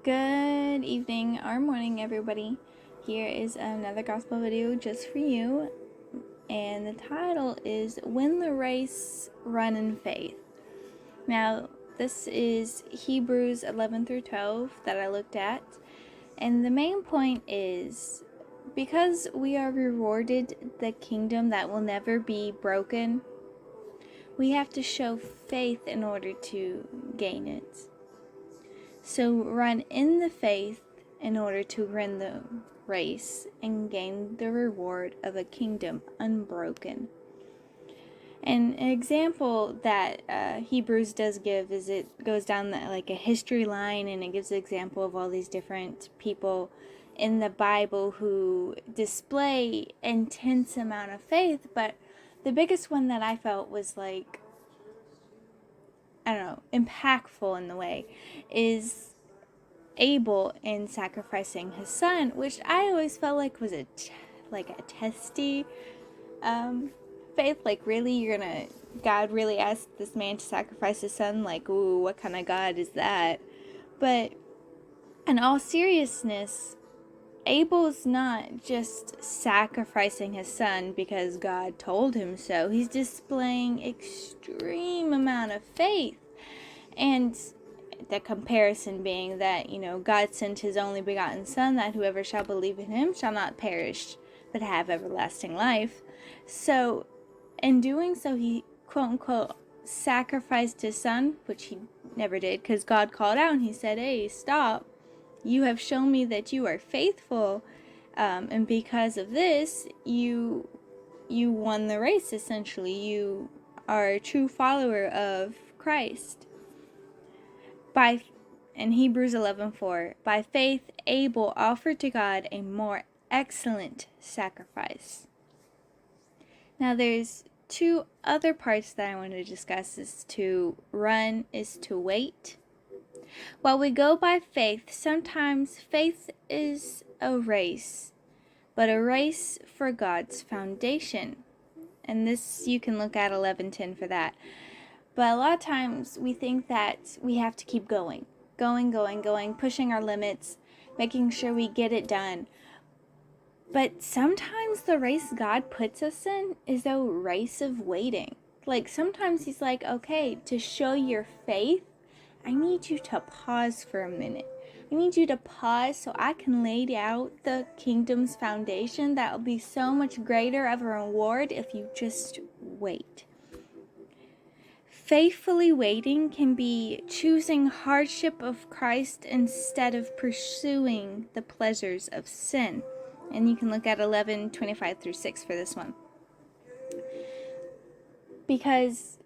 Good evening or morning, everybody. Here is another gospel video just for you, and the title is Win the Race, Run in Faith. Now, this is Hebrews 11 through 12 that I looked at, and the main point is because we are rewarded the kingdom that will never be broken, we have to show faith in order to gain it. So run in the faith in order to win the race and gain the reward of a kingdom unbroken. And an example that Hebrews does give is it goes down like a history line, and it gives an example of all these different people in the Bible who display intense amount of faith. But the biggest one that I felt was impactful in the way is Abel in sacrificing his son, which I always felt like was a testy faith. Like, really, God really asked this man to sacrifice his son? Like, ooh, what kind of God is that? But in all seriousness, Abel's not just sacrificing his son because God told him so. He's displaying extreme amount of faith. And the comparison being that, God sent his only begotten Son, that whoever shall believe in him shall not perish, but have everlasting life. So, in doing so, he, quote-unquote, sacrificed his son, which he never did, because God called out and he said, hey, stop. You have shown me that you are faithful, and because of this, you won the race, essentially. You are a true follower of Christ. In Hebrews 11:4, by faith Abel offered to God a more excellent sacrifice. Now there's two other parts that I want to discuss. Is to run, is to wait. While we go by faith, sometimes faith is a race, but a race for God's foundation. And this, you can look at 11:10 for that. But a lot of times we think that we have to keep going, pushing our limits, making sure we get it done. But sometimes the race God puts us in is a race of waiting. Like, sometimes he's like, okay, to show your faith, I need you to pause for a minute. I need you to pause so I can lay out the kingdom's foundation that will be so much greater of a reward if you just wait. Faithfully waiting can be choosing hardship of Christ instead of pursuing the pleasures of sin. And you can look at 11:25 through 6 for this one. Because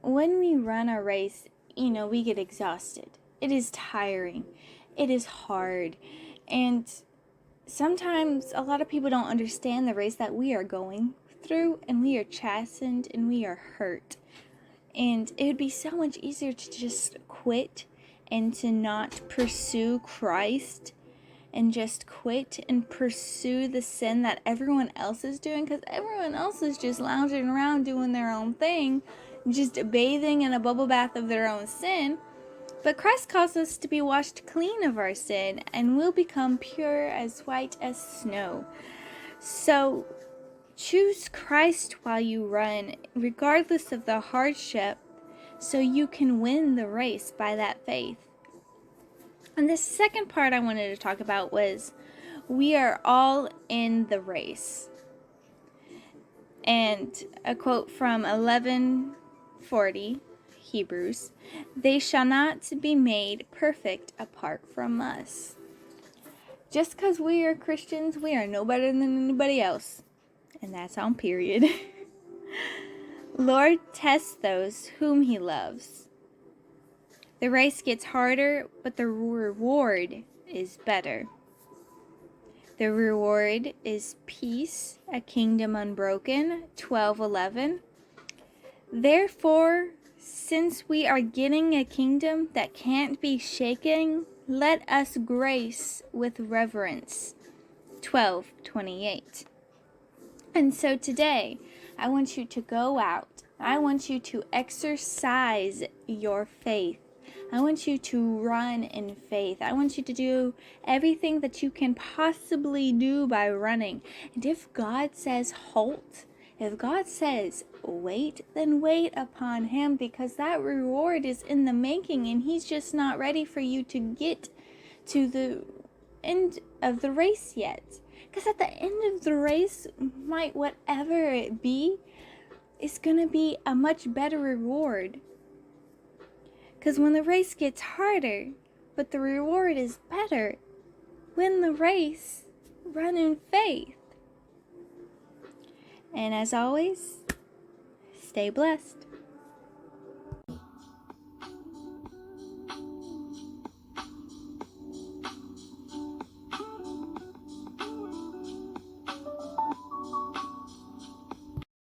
when we run a race, we get exhausted. It is tiring. It is hard. And sometimes a lot of people don't understand the race that we are going through, and we are chastened and we are hurt. And it would be so much easier to just quit and to not pursue Christ and just quit and pursue the sin that everyone else is doing, because everyone else is just lounging around doing their own thing, just bathing in a bubble bath of their own sin. But Christ calls us to be washed clean of our sin, and we'll become pure as white as snow. So choose Christ while you run, regardless of the hardship, so you can win the race by that faith. And the second part I wanted to talk about was we are all in the race. And a quote from 11:40, Hebrews, they shall not be made perfect apart from us. Just because we are Christians, we are no better than anybody else. And that's on period. Lord tests those whom he loves. The race gets harder, but the reward is better. The reward is peace, a kingdom unbroken, 12:11. Therefore, since we are getting a kingdom that can't be shaken, let us grace with reverence, 12:28. And so today, I want you to go out. I want you to exercise your faith. I want you to run in faith. I want you to do everything that you can possibly do by running. And if God says halt, if God says wait, then wait upon Him, because that reward is in the making, and He's just not ready for you to get to the end of the race yet. Because at the end of the race, might whatever it be, is going to be a much better reward. Because when the race gets harder, but the reward is better, win the race, run in faith. And as always, stay blessed.